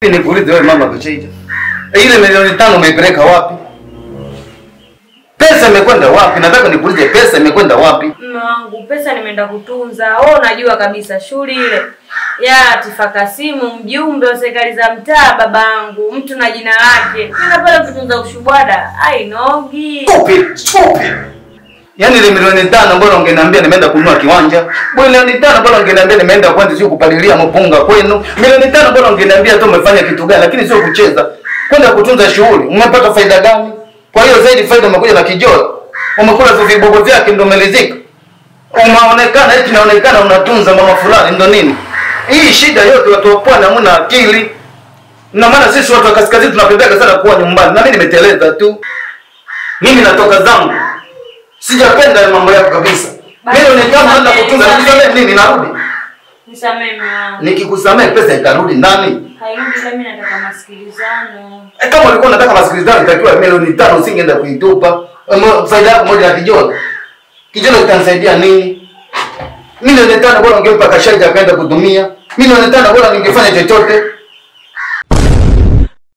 Nikuulize wewe mama Kucheija. Ile milioni 5 umeipeleka wapi? Pesa imekwenda wapi? Nataka nikuulize pesa imekwenda wapi? Mwanangu, pesa nimeenda kutunza. Wewe unajua kabisa shughuli ile ya Tifakasimu, mjumbe wa serikali za mtaa babangu, mtu na jina lake. Nenda pale kutunza ushubwada. Ainogi. Stupid. Yaani ile milioni 5 bora ungeniambia nimeenda kununua kiwanja. Milioni 5 bora ungeniambia nimeenda kwanza sio kupalilia mpunga kwenu. Milioni 5 bora ungeniambia tu umefanya kitu gani, lakini sio kucheza. Kwenda kutunza shughuli. Umepata faida gani? Kwa hiyo zaidi faida umekuja na kijoro. Umekula vibogo vyake ndio umelizika. Unaonekana eti inaonekana unatunza mama fulani ndio nini? Hii shida yote watu wa pwani hamna akili. Na maana sisi watu wa kaskazini tunapendeka sana kuwa nyumbani. Na mimi nimeteleza tu. Mimi natoka zangu. Sijapenda mambo yako kabisa. Mimi ni kama naenda kutunza nisamehe nini narudi. Nisamehe mama. Nikikusamehe pesa itarudi ndani. Hairudi, mimi nataka masikilizano. Kama ulikuwa unataka masikilizano itakiwa milioni 5 usingeenda kuitupa. Faida yako moja ya kijoro. Kijoro kitanisaidia nini? Milioni 5 bora ungempa Kashaija akaenda kutumia. Milioni 5 bora ningefanya chochote.